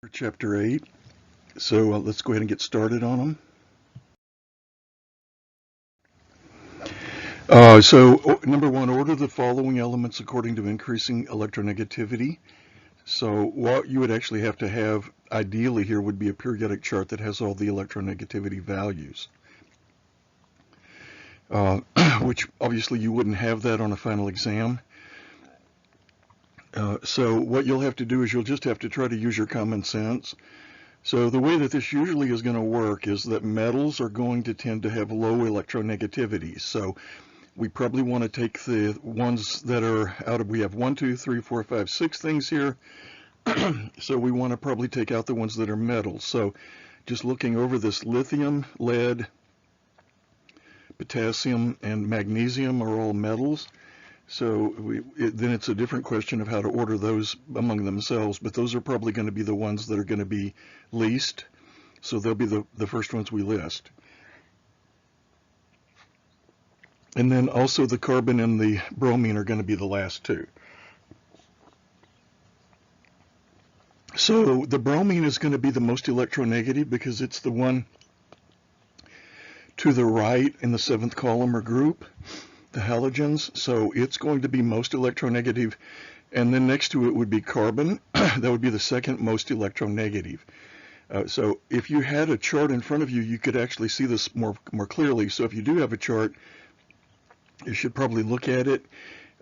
Chapter 8. So let's go ahead and get started on them. Number one, order the following elements according to increasing electronegativity. So what you would actually have to have ideally here would be a periodic chart that has all the electronegativity values. Which obviously you wouldn't have that on a final exam. So what you'll have to do is you'll just have to try to use your common sense. So the way that this usually is going to work is that metals are going to tend to have low electronegativity. So we probably want to take the ones that are out of, we have 1, 2, 3, 4, 5, 6 things here. So we want to probably take out the ones that are metals. So just looking over this, lithium, lead, potassium, and magnesium are all metals. So then it's a different question of how to order those among themselves, but those are probably going to be the ones that are going to be least. So they'll be the first ones we list. And then also the carbon and the bromine are going to be the last two. So the bromine is going to be the most electronegative because it's the one to the right in the 7th column or group, the halogens. So it's going to be most electronegative. And then next to it would be carbon. That would be the second most electronegative. So if you had a chart in front of you, you could actually see this more clearly. So if you do have a chart, you should probably look at it,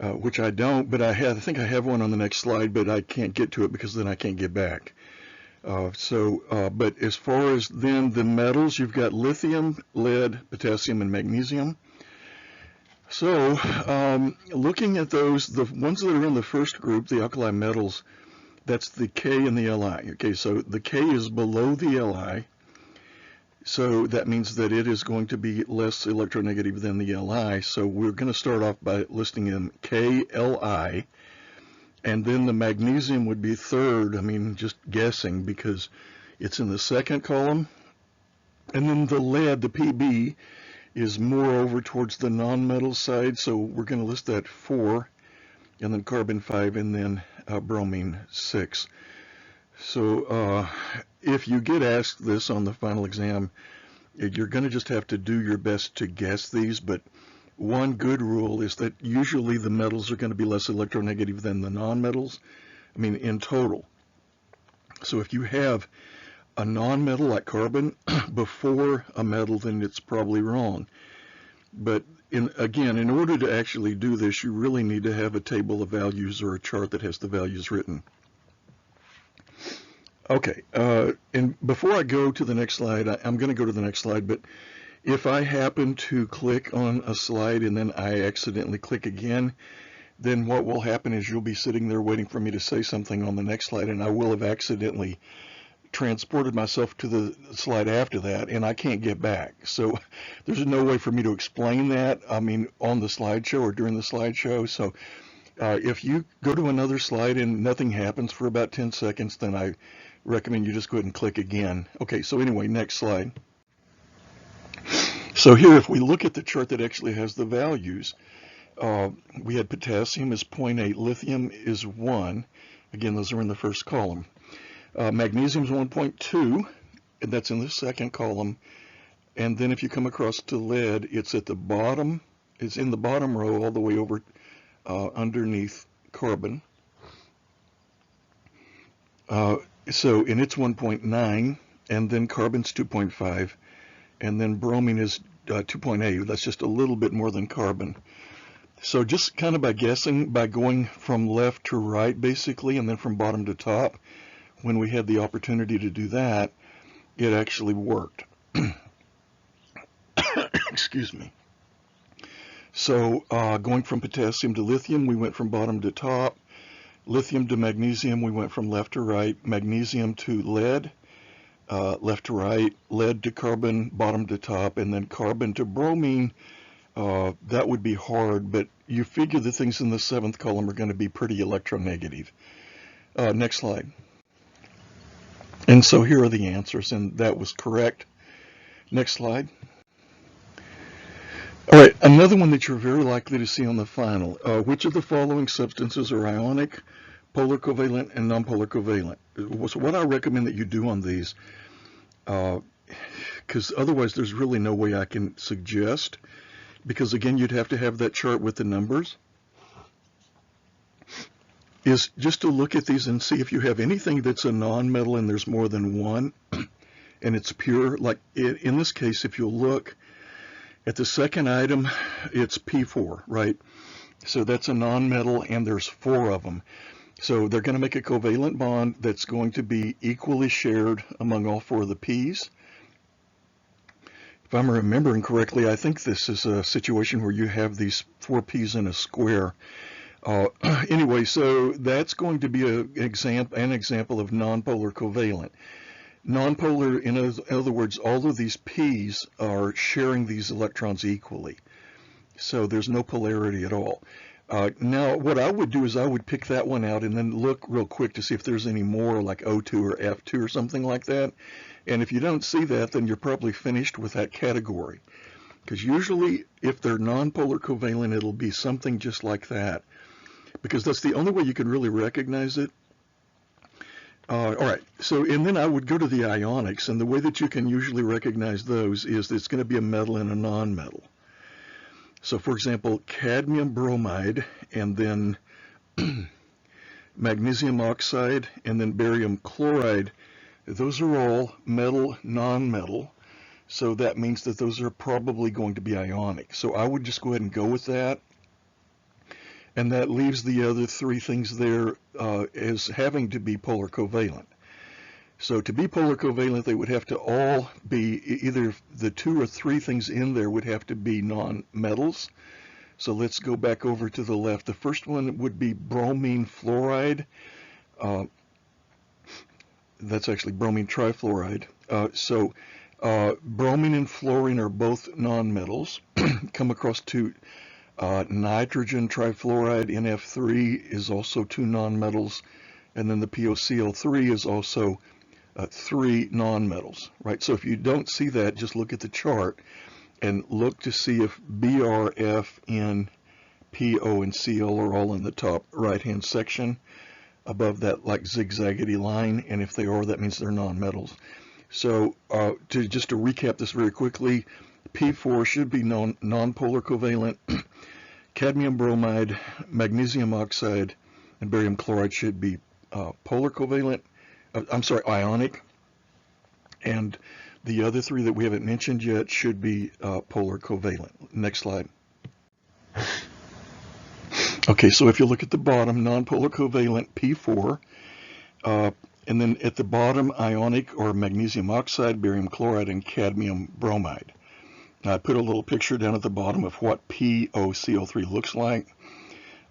which I don't, but I think I have one on the next slide, but I can't get to it because then I can't get back. But as far as then the metals, you've got lithium, lead, potassium, and magnesium. So looking at those, the ones that are in the first group, the alkali metals, that's the K and the Li. Okay, so the K is below the Li. So that means that it is going to be less electronegative than the Li. So we're going to start off by listing in K, Li, and then the magnesium would be third. I mean, just guessing because it's in the second column. And then the lead, the Pb, is more over towards the non-metal side. So we're going to list that 4, and then carbon 5, and then bromine 6. So if you get asked this on the final exam, you're going to just have to do your best to guess these, but one good rule is that usually the metals are going to be less electronegative than the non-metals, I mean in total. So if you have a non-metal like carbon before a metal, then it's probably wrong. But again, in order to actually do this, you really need to have a table of values or a chart that has the values written. Okay, and before I go to the next slide, I'm going to go to the next slide, but if I happen to click on a slide and then I accidentally click again, then what will happen is you'll be sitting there waiting for me to say something on the next slide, and I will have accidentally transported myself to the slide after that, and I can't get back. So there's no way for me to explain that, I mean, on the slideshow or during the slideshow. So if you go to another slide and nothing happens for about 10 seconds, then I recommend you just go ahead and click again. Okay, so anyway, next slide. So here, if we look at the chart that actually has the values, we had potassium is 0.8, lithium is 1. Again, those are in the first column. Magnesium is 1.2, and that's in the second column. And then if you come across to lead, it's at the bottom. It's in the bottom row all the way over underneath carbon. And it's 1.9, and then carbon's 2.5, and then bromine is 2.8. That's just a little bit more than carbon. So just kind of by guessing, by going from left to right basically, and then from bottom to top, when we had the opportunity to do that, it actually worked. Excuse me. So going from potassium to lithium, we went from bottom to top. Lithium to magnesium, we went from left to right. Magnesium to lead, left to right. Lead to carbon, bottom to top. And then carbon to bromine, that would be hard, but you figure the things in the 7th column are going to be pretty electronegative. Next slide. And so here are the answers, and that was correct. Next slide. All right, another one that you're very likely to see on the final. Which of the following substances are ionic? polar covalent and nonpolar covalent. So what I recommend that you do on these, because otherwise there's really no way I can suggest, because again you'd have to have that chart with the numbers, is just to look at these and see if you have anything that's a non-metal and there's more than one and it's pure. Like in this case, if you'll look at the second item, it's P4, right? So that's a non-metal and there's 4 of them. So they're going to make a covalent bond that's going to be equally shared among all 4 of the P's. If I'm remembering correctly, I think this is a situation where you have these 4 P's in a square. Anyway, so that's going to be an example of nonpolar covalent. Nonpolar, in other words, all of these P's are sharing these electrons equally. So there's no polarity at all. Now, what I would do is I would pick that one out and then look real quick to see if there's any more, like O2 or F2 or something like that. And if you don't see that, then you're probably finished with that category. Because usually, if they're nonpolar covalent, it'll be something just like that. Because that's the only way you can really recognize it. All right, so and then I would go to the ionics, and the way that you can usually recognize those is that it's going to be a metal and a non-metal. So for example, cadmium bromide, and then magnesium oxide, and then barium chloride, those are all metal, non-metal. So that means that those are probably going to be ionic. So I would just go ahead and go with that. And that leaves the other 3 things there as having to be polar covalent. So to be polar covalent, they would have to all be either the 2 or 3 things in there would have to be non-metals. So let's go back over to the left. The first one would be bromine fluoride. That's actually bromine trifluoride. Bromine and fluorine are both non-metals. Come across to nitrogen trifluoride, NF3, is also 2 nonmetals, and then the POCl3 is also 3 nonmetals, right? So if you don't see that, just look at the chart and look to see if Br, F, N, PO, and Cl are all in the top right-hand section above that like zigzaggedy line, and if they are, that means they're nonmetals. So just to recap this very quickly, P4 should be nonpolar covalent. Cadmium bromide, magnesium oxide, and barium chloride should be polar covalent. Ionic. And the other 3 that we haven't mentioned yet should be polar covalent. Next slide. Okay, so if you look at the bottom, nonpolar covalent P4, and then at the bottom, ionic or magnesium oxide, barium chloride, and cadmium bromide. Now, I put a little picture down at the bottom of what POCl3 looks like.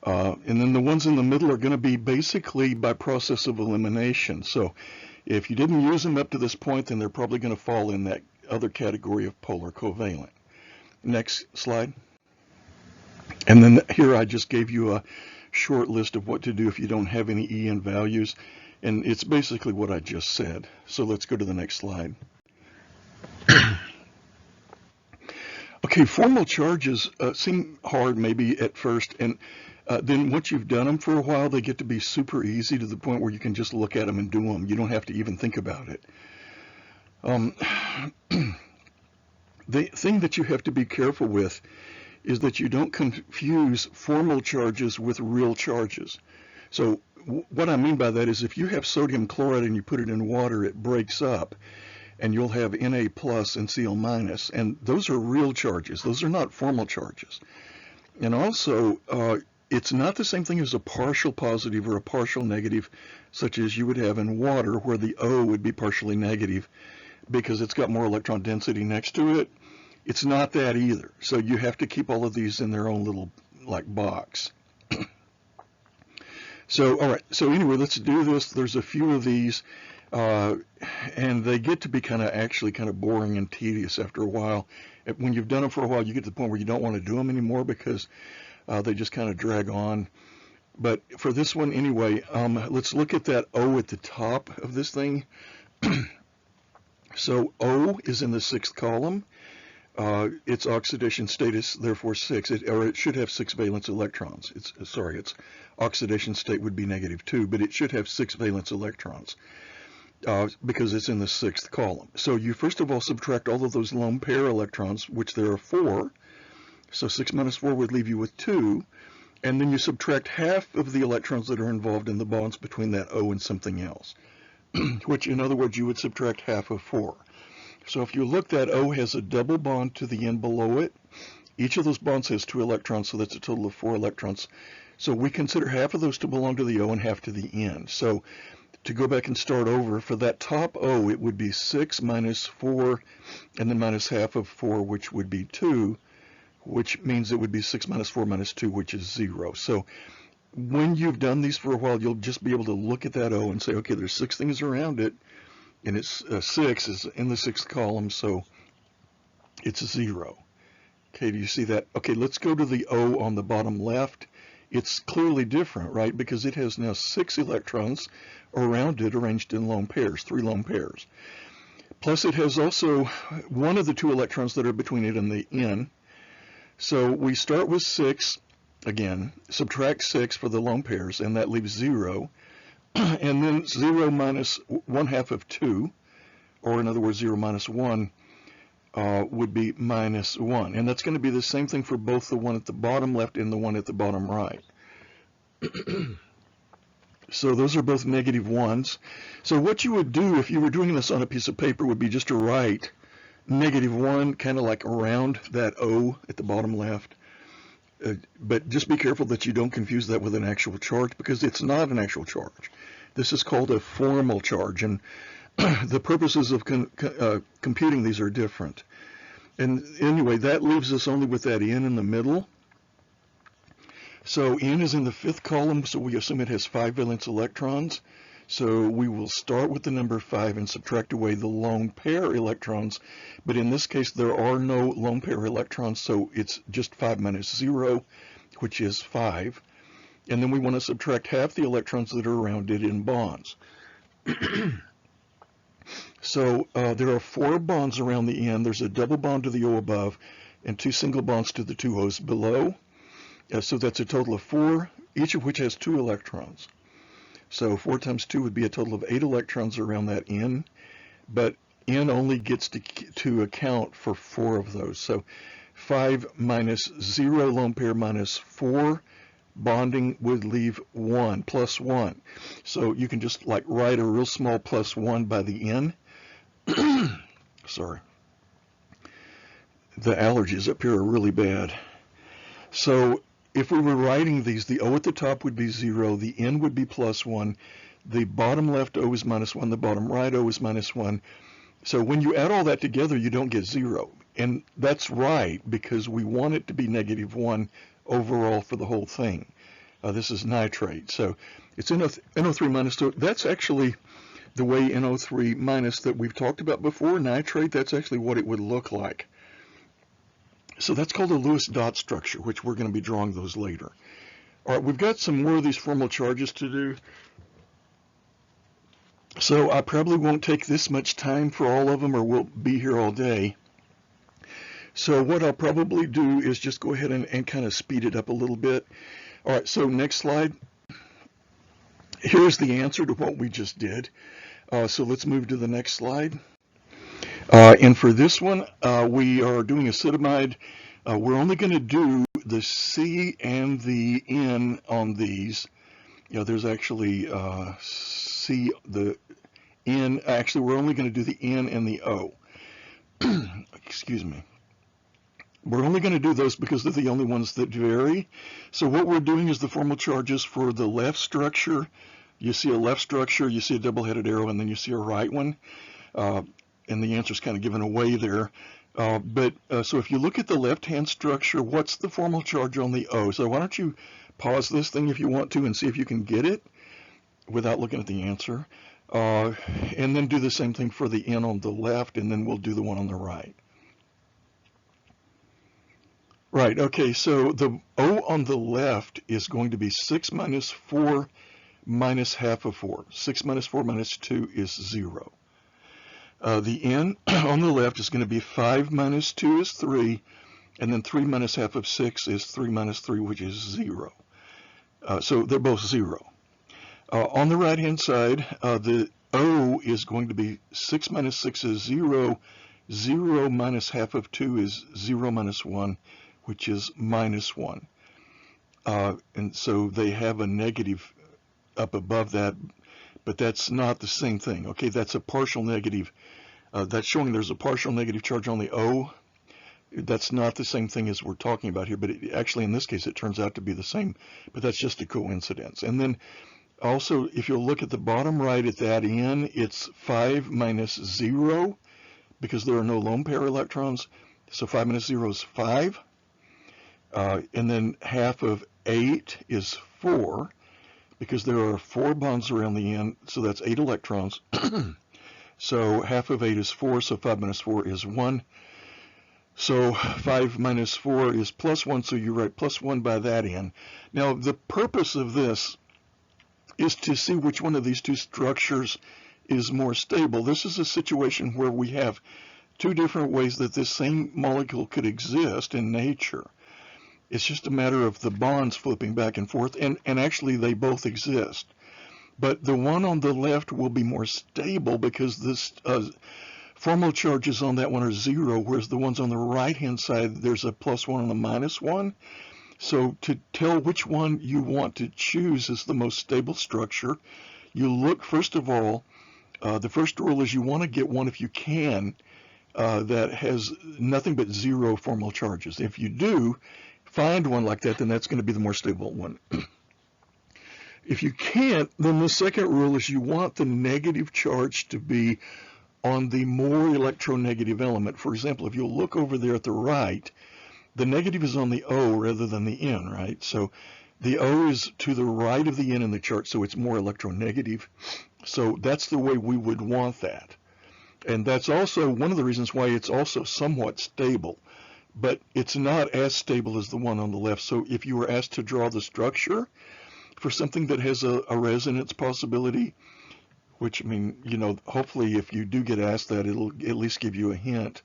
And then the ones in the middle are going to be basically by process of elimination. So if you didn't use them up to this point, then they're probably going to fall in that other category of polar covalent. Next slide. And then here I just gave you a short list of what to do if you don't have any EN values. And it's basically what I just said. So let's go to the next slide. Okay, formal charges seem hard maybe at first, and then once you've done them for a while, they get to be super easy to the point where you can just look at them and do them. You don't have to even think about it. The thing that you have to be careful with is that you don't confuse formal charges with real charges. So what I mean by that is if you have sodium chloride and you put it in water, it breaks up, and you'll have Na plus and Cl minus, and those are real charges. Those are not formal charges. And also, it's not the same thing as a partial positive or a partial negative, such as you would have in water, where the O would be partially negative because it's got more electron density next to it. It's not that either. So you have to keep all of these in their own little like box. So, all right. So anyway, let's do this. There's a few of these. And they get to be kind of boring and tedious after a while. When you've done them for a while, you get to the point where you don't want to do them anymore because they just kind of drag on. But for this one anyway, let's look at that O at the top of this thing. So O is in the 6th column. its oxidation state is therefore 6, or it should have 6 valence electrons. Its oxidation state would be -2, but it should have 6 valence electrons because it's in the 6th column. So you first of all subtract all of those lone pair electrons, which there are 4. So 6 minus 4 would leave you with 2. And then you subtract half of the electrons that are involved in the bonds between that O and something else, which in other words you would subtract half of 4. So if you look, that O has a double bond to the end below it. Each of those bonds has 2 electrons, so that's a total of 4 electrons. So we consider half of those to belong to the O and half to the end. So to go back and start over, for that top O, it would be 6 minus 4, and then minus half of 4, which would be 2, which means it would be 6 minus 4 minus 2, which is 0. So when you've done these for a while, you'll just be able to look at that O and say, okay, there's 6 things around it, and it's 6 is in the 6th column, so it's 0. Okay, do you see that? Okay, let's go to the O on the bottom left. It's clearly different, right? Because it has now 6 electrons around it arranged in lone pairs, 3 lone pairs. Plus it has also one of the 2 electrons that are between it and the N. So we start with 6, again, subtract 6 for the lone pairs, and that leaves 0. And then 0 minus 1/2 of 2, or in other words 0 minus 1, would be minus 1. And that's going to be the same thing for both the one at the bottom left and the one at the bottom right. So those are both -1s. So what you would do if you were doing this on a piece of paper would be just to write -1 kind of like around that O at the bottom left. But just be careful that you don't confuse that with an actual charge, because it's not an actual charge. This is called a formal charge, and the purposes of computing these are different. And anyway, that leaves us only with that N in the middle. So N is in the 5th column, so we assume it has 5 valence electrons. So we will start with the number 5 and subtract away the lone pair electrons. But in this case, there are no lone pair electrons, so it's just 5 minus 0, which is 5. And then we want to subtract half the electrons that are around it in bonds. So there are 4 bonds around the N. There's a double bond to the O above and 2 single bonds to the 2 O's below. So that's a total of 4, each of which has 2 electrons. So 4 times 2 would be a total of 8 electrons around that N, but N only gets to account for 4 of those. So 5 minus 0 lone pair minus 4 bonding would leave 1, plus 1. So you can just like write a real small plus 1 by the N. Sorry. The allergies up here are really bad. So if we were writing these, the O at the top would be 0, the N would be plus 1, the bottom left O is minus 1, the bottom right O is minus 1. So when you add all that together, you don't get 0. And that's right, because we want it to be -1 overall for the whole thing. This is nitrate. So it's NO3 minus. So that's actually the way NO3 minus that we've talked about before, nitrate, that's actually what it would look like. So that's called a Lewis dot structure, which we're going to be drawing those later. All right, we've got some more of these formal charges to do. So I probably won't take this much time for all of them, or we'll be here all day. So what I'll probably do is just go ahead and kind of speed it up a little bit. All right, so next slide. Here's the answer to what we just did. So let's move to the next slide. And for this one, we are doing acetamide. We're only going to do the C and the N on these. You know, there's actually C, the N. Actually, we're only going to do the N and the O. Excuse me. We're only going to do those because they're the only ones that vary. So what we're doing is the formal charges for the left structure. You see a left structure, you see a double-headed arrow, and then you see a right one. And the answer is kind of given away there. So if you look at the left-hand structure, what's the formal charge on the O? So why don't you pause this thing if you want to and see if you can get it without looking at the answer. And then do the same thing for the N on the left, and then we'll do the one on the right. Right, okay, so the O on the left is going to be 6 minus 4 minus half of 4. 6 minus 4 minus 2 is 0. The n on the left is going to be 5 minus 2 is 3, and then 3 minus half of 6 is 3 minus 3, which is 0. So they're both 0. On the right-hand side, the O is going to be 6 minus 6 is 0. 0 minus half of 2 is 0 minus 1, which is minus 1. And so they have a negative up above that, but that's not the same thing. Okay, that's a partial negative. That's showing there's a partial negative charge on the O. That's not the same thing as we're talking about here, but actually in this case it turns out to be the same, but that's just a coincidence. And then also, if you'll look at the bottom right at that n, it's 5 minus 0, because there are no lone pair electrons. So 5 minus 0 is 5. And then half of 8 is 4, because there are 4 bonds around the end, so that's 8 electrons. So half of 8 is 4, so 5 minus 4 is 1. So 5 minus 4 is plus 1, so you write plus 1 by that end. Now, the purpose of this is to see which one of these two structures is more stable. This is a situation where we have two different ways that this same molecule could exist in nature. It's just a matter of the bonds flipping back and forth, and actually they both exist. But the one on the left will be more stable because this formal charges on that one are 0, whereas the ones on the right-hand side, there's a plus 1 and a minus 1. So to tell which one you want to choose as the most stable structure, you look, first of all, the first rule is you want to get one, if you can, that has nothing but 0 formal charges. If you do find one like that, then that's going to be the more stable one. If you can't, then the second rule is you want the negative charge to be on the more electronegative element. For example, if you'll look over there at the right, the negative is on the O rather than the N, right? So the O is to the right of the N in the chart, so it's more electronegative. So that's the way we would want that. And that's also one of the reasons why it's also somewhat stable, but it's not as stable as the one on the left. So if you were asked to draw the structure for something that has a resonance possibility, which, I mean, you know, hopefully if you do get asked that, it'll at least give you a hint.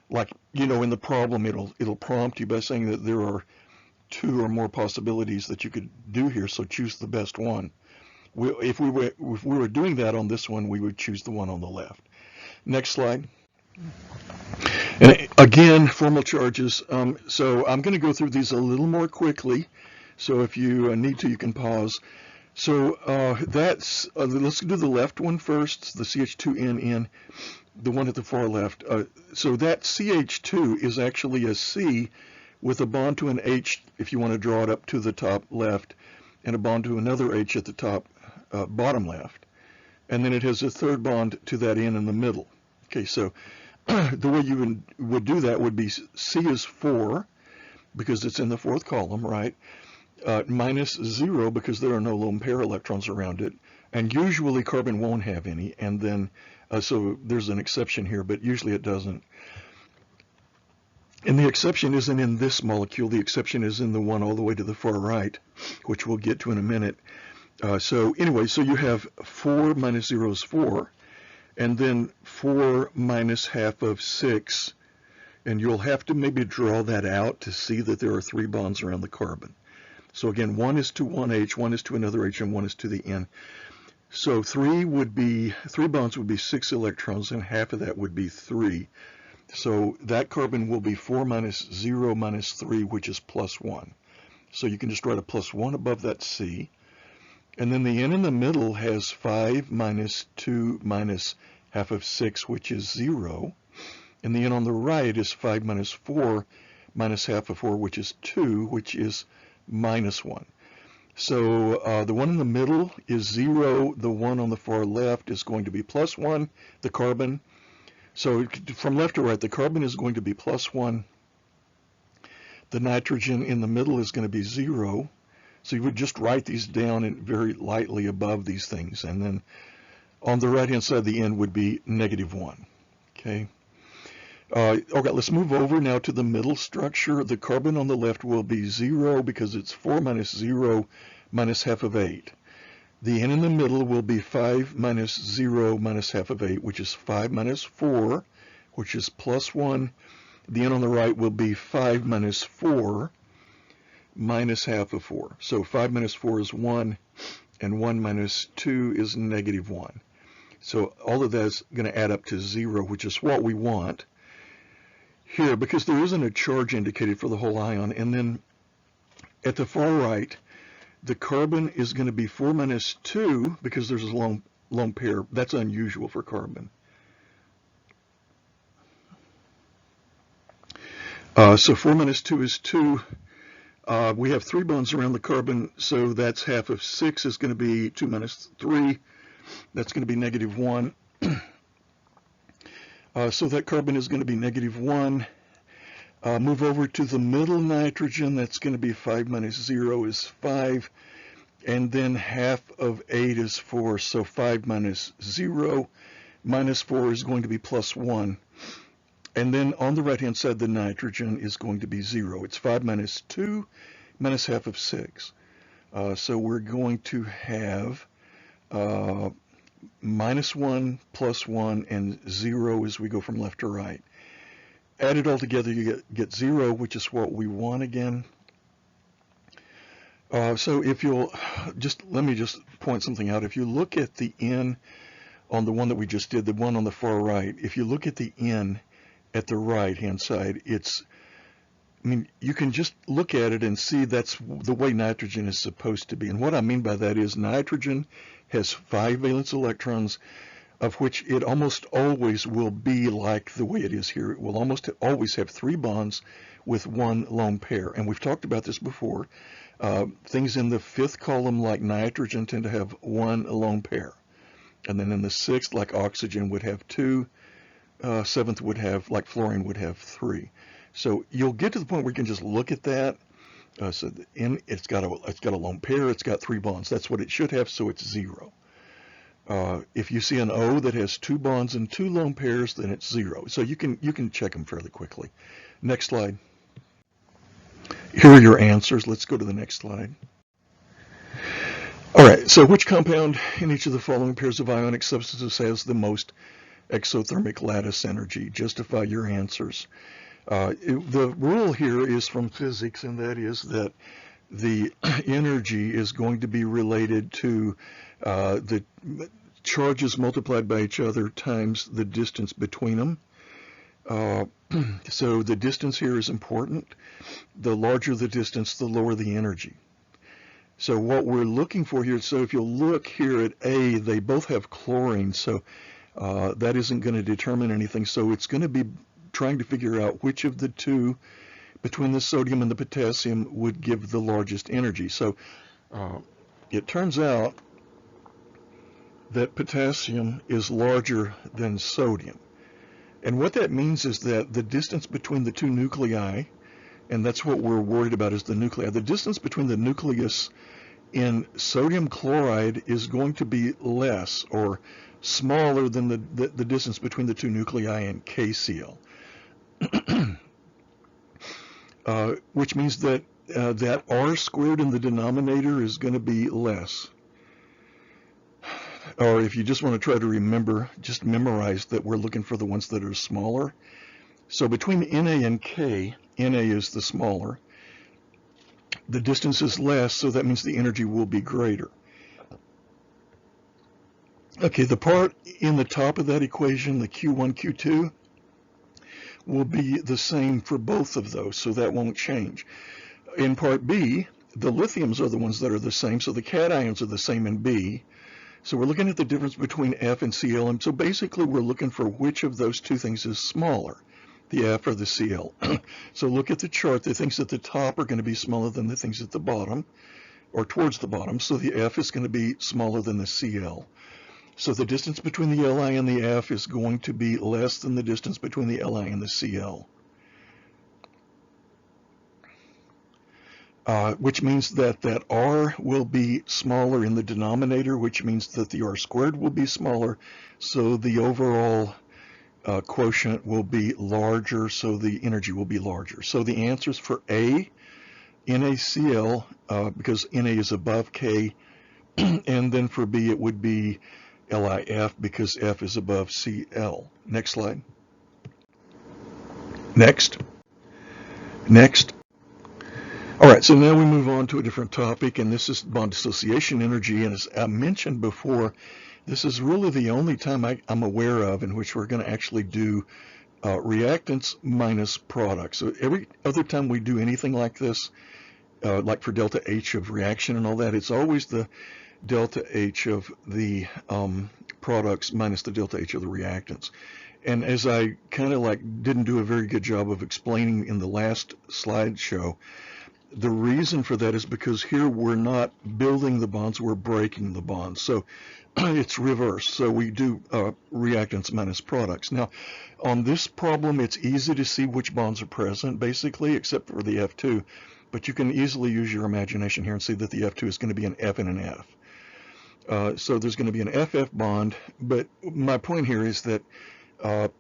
Like, you know, in the problem, it'll prompt you by saying that there are 2 or more possibilities that you could do here, so choose the best one. If we were doing that on this one, we would choose the one on the left. Next slide. And again, formal charges. So I'm going to go through these a little more quickly. So if you need to, you can pause. So let's do the left one first, the CH2NN, the one at the far left. So that CH2 is actually a C with a bond to an H, if you want to draw it up to the top left, and a bond to another H at the top bottom left. And then it has a third bond to that N in the middle. Okay, so the way you would do that would be C is 4, because it's in the 4th column, right? Minus 0, because there are no lone pair electrons around it, and usually carbon won't have any, and then so there's an exception here, but usually it doesn't. And the exception isn't in this molecule, the exception is in the one all the way to the far right, which we'll get to in a minute. So anyway, so you have 4 minus 0 is 4, and then 4 minus half of 6, and you'll have to maybe draw that out to see that there are 3 bonds around the carbon. So again, 1 is to one H, 1 is to another H, and 1 is to the N. So 3 bonds would be 6 electrons, and half of that would be 3. So that carbon will be 4 minus 0 minus 3, which is plus 1. So you can just write a plus 1 above that C. And then the N in the middle has 5 minus 2 minus half of 6, which is 0. And the N on the right is 5 minus 4 minus half of 4, which is 2, which is minus 1. So the one in the middle is 0. The one on the far left is going to be plus 1, the carbon. So from left to right, the carbon is going to be plus 1. The nitrogen in the middle is going to be 0. So you would just write these down very lightly above these things. And then on the right-hand side, the N would be negative 1. Okay. Okay, let's move over now to the middle structure. The carbon on the left will be 0 because it's 4 minus 0 minus half of 8. The n in the middle will be 5 minus 0 minus half of 8, which is 5 minus 4, which is plus 1. The n on the right will be 5 minus 4 minus half of 4. So 5 minus 4 is 1, and 1 minus 2 is negative 1. So all of that's going to add up to 0, which is what we want here, because there isn't a charge indicated for the whole ion. And then at the far right, the carbon is going to be 4 minus 2, because there's a lone pair. That's unusual for carbon. So 4 minus 2 is 2. We have 3 bonds around the carbon, so that's half of 6 is going to be 2 minus 3. That's going to be negative 1. So that carbon is going to be negative 1. Move over to the middle nitrogen. That's going to be 5 minus 0 is 5. And then half of 8 is 4. So 5 minus 0 minus 4 is going to be plus 1. And then on the right-hand side, the nitrogen is going to be 0. It's 5 minus 2 minus half of 6. So we're going to have minus 1, plus 1, and 0 as we go from left to right. Add it all together, you get 0, which is what we want again. So if you'll let me just point something out. If you look at the n on the one that we just did, the one on the far right, if you look at the n at the right-hand side, you can just look at it and see that's the way nitrogen is supposed to be. And what I mean by that is nitrogen has 5 valence electrons, of which it almost always will be like the way it is here. It will almost always have 3 bonds with 1 lone pair. And we've talked about this before. Things in the 5th column, like nitrogen, tend to have 1 lone pair. And then in the 6th, like oxygen, would have 2. 7th would have, like fluorine, would have 3. So you'll get to the point where you can just look at that. So it's got a lone pair. It's got 3 bonds. That's what it should have. So it's 0. If you see an O that has 2 bonds and 2 lone pairs, then it's 0. So you can check them fairly quickly. Next slide. Here are your answers. Let's go to the next slide. All right. So which compound in each of the following pairs of ionic substances has the most exothermic lattice energy? Justify your answers. The rule here is from physics, and that is that the energy is going to be related to the charges multiplied by each other times the distance between them. So the distance here is important. The larger the distance, the lower the energy. So what we're looking for here, so if you'll look here at A, they both have chlorine, so that isn't going to determine anything. So it's going to be trying to figure out which of the two between the sodium and the potassium would give the largest energy. So it turns out that potassium is larger than sodium. And what that means is that the distance between the two nuclei, and that's what we're worried about, is the nuclei. The distance between the nucleus in sodium chloride is going to be less or smaller than the distance between the two nuclei in KCl. Which means that that R squared in the denominator is going to be less. Or if you just want to try to remember, just memorize that we're looking for the ones that are smaller. So between Na and K, Na is the smaller. The distance is less, so that means the energy will be greater. Okay, the part in the top of that equation, the Q1, Q2, will be the same for both of those, so that won't change. In part B, the lithiums are the ones that are the same, so the cations are the same in B. So we're looking at the difference between F and Cl, and so basically we're looking for which of those two things is smaller, the F or the Cl. So look at the chart. The things at the top are going to be smaller than the things at the bottom, or towards the bottom, so the F is going to be smaller than the Cl. So the distance between the Li and the F is going to be less than the distance between the Li and the Cl. Which means that R will be smaller in the denominator, which means that the R squared will be smaller, so the overall quotient will be larger, so the energy will be larger. So the answer is for A, NaCl, because Na is above K, And then for B, it would be LIF because F is above CL. Next slide. Next. Next. All right, so now we move on to a different topic, and this is bond dissociation energy. And as I mentioned before, this is really the only time I'm aware of in which we're going to actually do reactants minus products. So every other time we do anything like this, like for delta H of reaction and all that, it's always the delta H of the products minus the delta H of the reactants. And as I kind of didn't do a very good job of explaining in the last slideshow, the reason for that is because here we're not building the bonds, we're breaking the bonds. So it's reversed. So we do reactants minus products. Now, on this problem, it's easy to see which bonds are present, basically, except for the F2. But you can easily use your imagination here and see that the F2 is going to be an F and an F. So there's going to be an FF bond. But my point here is that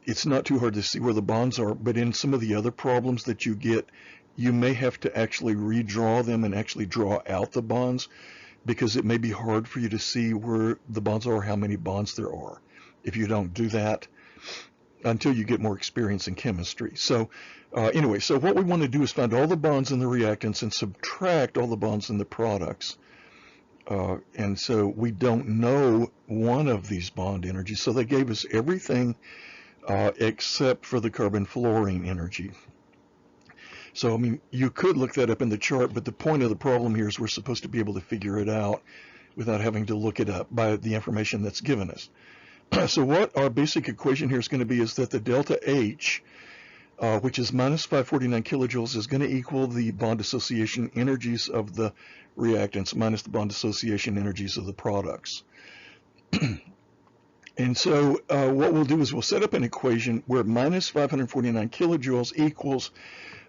it's not too hard to see where the bonds are. But in some of the other problems that you get, you may have to actually redraw them and actually draw out the bonds, because it may be hard for you to see where the bonds are, how many bonds there are, if you don't do that until you get more experience in chemistry. So anyway, so what we want to do is find all the bonds in the reactants and subtract all the bonds in the products. And so we don't know one of these bond energies. So they gave us everything except for the carbon-fluorine energy. So, I mean, you could look that up in the chart, but the point of the problem here is we're supposed to be able to figure it out without having to look it up by the information that's given us. So what our basic equation here is going to be is that the delta H, which is minus 549 kilojoules, is going to equal the bond dissociation energies of the reactants minus the bond dissociation energies of the products. And so what we'll do is we'll set up an equation where minus 549 kilojoules equals,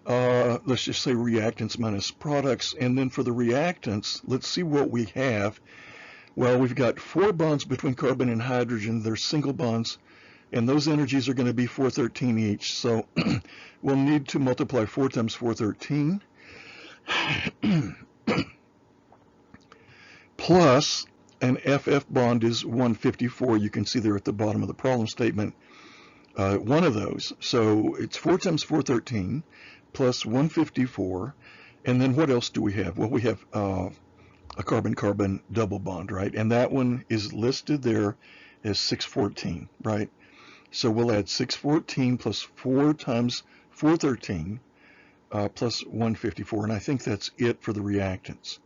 let's just say reactants minus products. And then for the reactants, let's see what we have. Well, we've got 4 bonds between carbon and hydrogen. They're single bonds, and those energies are going to be 413 each. So we'll need to multiply 4 times 413 plus an FF bond is 154. You can see there at the bottom of the problem statement, one of those. So it's 4 times 413 plus 154. And then what else do we have? Well, we have a carbon-carbon double bond, right? And that one is listed there as 614, right? So we'll add 614 plus 4 times 413 plus 154. And I think that's it for the reactants.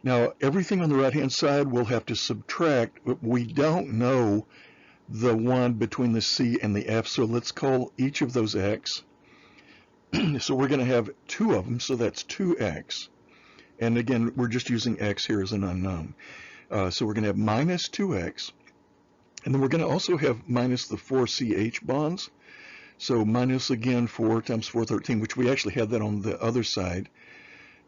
Now, everything on the right-hand side we'll have to subtract, but we don't know the one between the C and the F, so let's call each of those X. So we're going to have 2 of them, so that's 2X. And again, we're just using X here as an unknown. So we're going to have minus 2X, and then we're going to also have minus the 4 CH bonds. So minus, again, 4 times 413, which we actually had that on the other side.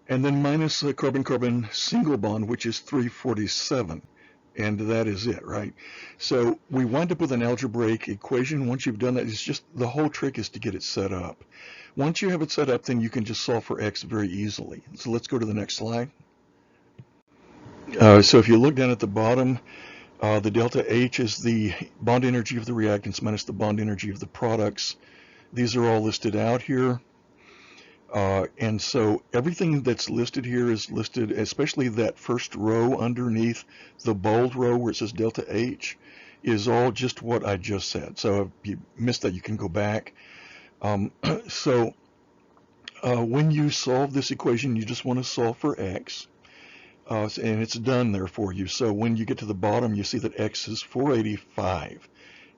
And then minus the carbon-carbon single bond, which is 347. And that is it, right? So we wind up with an algebraic equation. Once you've done that, it's just the whole trick is to get it set up. Once you have it set up, then you can just solve for X very easily. So let's go to the next slide. So if you look down at the bottom, the delta H is the bond energy of the reactants minus the bond energy of the products. These are all listed out here. And so everything that's listed here is listed, especially that first row underneath the bold row where it says delta H, is all just what I just said. So if you missed that, you can go back. When you solve this equation, you just want to solve for X, and it's done there for you. So when you get to the bottom, you see that X is 485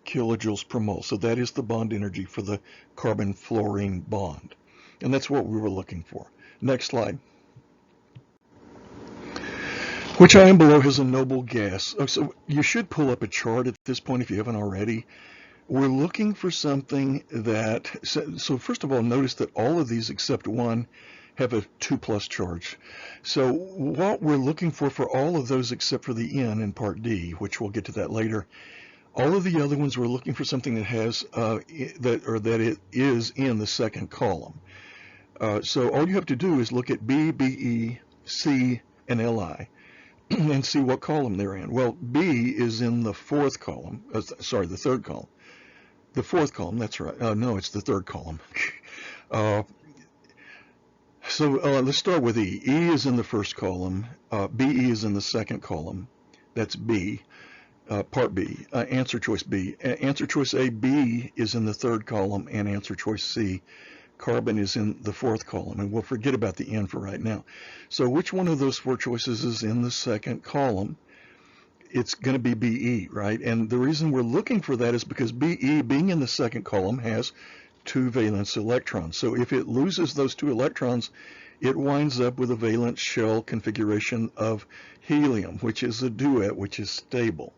kilojoules per mole. So that is the bond energy for the carbon-fluorine bond. And that's what we were looking for. Next slide. Which ion below has a noble gas? Oh, so you should pull up a chart at this point if you haven't already. We're looking for something that, so first of all, notice that all of these except one have a 2+ charge. So what we're looking for all of those except for the N in part D, which we'll get to that later, all of the other ones we're looking for something that has, that it is in the second column. So all you have to do is look at B, BE, C, and Li. and see what column they're in. Well, B is in the fourth column. Sorry, the third column. The fourth column, that's right. No, it's the third column. So let's start with E. E is in the first column. BE is in the second column. That's B, part B. Answer choice B. Answer choice A, B is in the third column, and answer choice C, carbon, is in the fourth column. And we'll forget about the N for right now. So which one of those four choices is in the second column? It's going to be BE, right? And the reason we're looking for that is because BE, being in the second column, has 2 valence electrons. So if it loses those 2 electrons, it winds up with a valence shell configuration of helium, which is a duet, which is stable.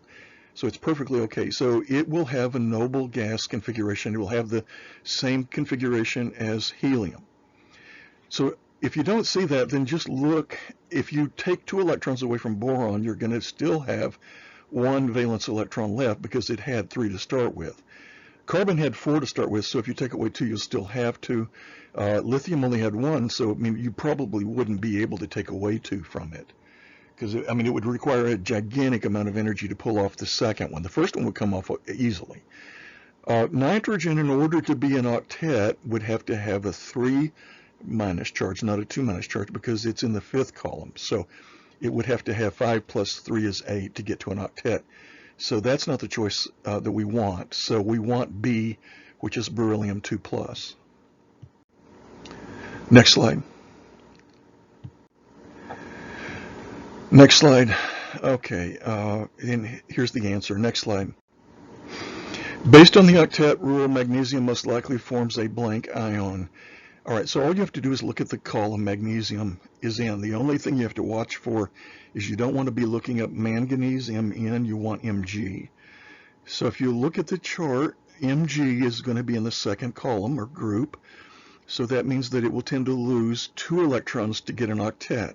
So it's perfectly okay. So it will have a noble gas configuration. It will have the same configuration as helium. So if you don't see that, then just look. If you take 2 electrons away from boron, you're going to still have 1 valence electron left because it had 3 to start with. Carbon had 4 to start with, so if you take away 2, you'll still have 2. Lithium only had 1, so I mean, you probably wouldn't be able to take away 2 from it. Because I mean, it would require a gigantic amount of energy to pull off the second one. The first one would come off easily. Nitrogen, in order to be an octet, would have to have a 3- charge, not a 2- charge, because it's in the fifth column. So it would have to have 5 plus 3 is 8 to get to an octet. So that's not the choice that we want. So we want B, which is beryllium 2+. Next slide. Next slide. Okay, and here's the answer. Next slide. Based on the octet rule, magnesium most likely forms a blank ion. All right, so all you have to do is look at the column magnesium is in. The only thing you have to watch for is you don't want to be looking up manganese, Mn, you want Mg. So if you look at the chart, Mg is going to be in the second column or group. So that means that it will tend to lose 2 electrons to get an octet.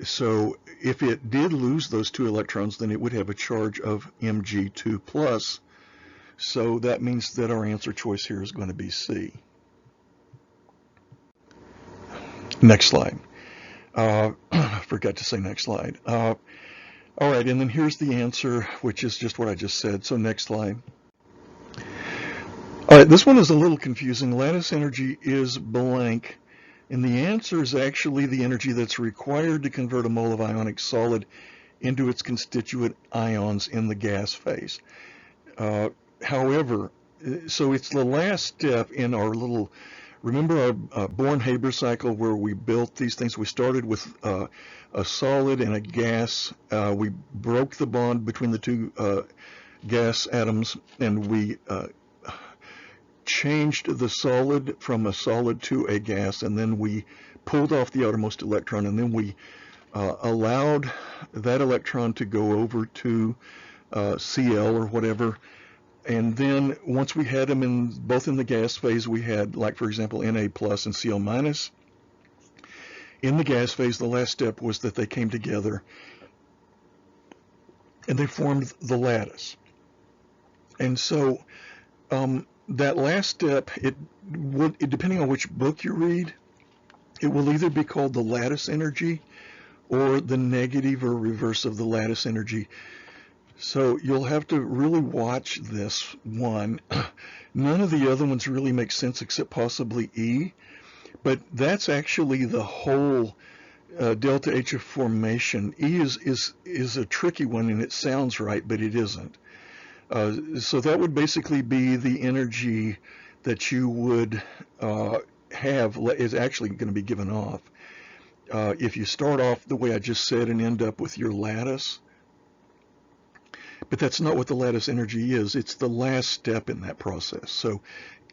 So if it did lose those 2 electrons, then it would have a charge of Mg2+. So that means that our answer choice here is going to be C. Next slide. Forgot to say next slide. All right, and then here's the answer, which is just what I just said. So next slide. All right, this one is a little confusing. Lattice energy is blank, and the answer is actually the energy that's required to convert a mole of ionic solid into its constituent ions in the gas phase. However, so it's the last step in our little, remember our Born-Haber cycle where we built these things? We started with a solid and a gas. We broke the bond between the 2 gas atoms, and we changed the solid from a solid to a gas, and then we pulled off the outermost electron, and then we allowed that electron to go over to Cl or whatever. And then once we had them both in the gas phase, we had, like, for example, Na plus and Cl minus. In the gas phase, the last step was that they came together and they formed the lattice. And so that last step, depending on which book you read, it will either be called the lattice energy or the negative or reverse of the lattice energy. So you'll have to really watch this one. None of the other ones really make sense except possibly E, but that's actually the whole delta H of formation. E is a tricky one, and it sounds right, but it isn't. So that would basically be the energy that you would have is actually going to be given off. If you start off the way I just said and end up with your lattice, but that's not what the lattice energy is. It's the last step in that process. So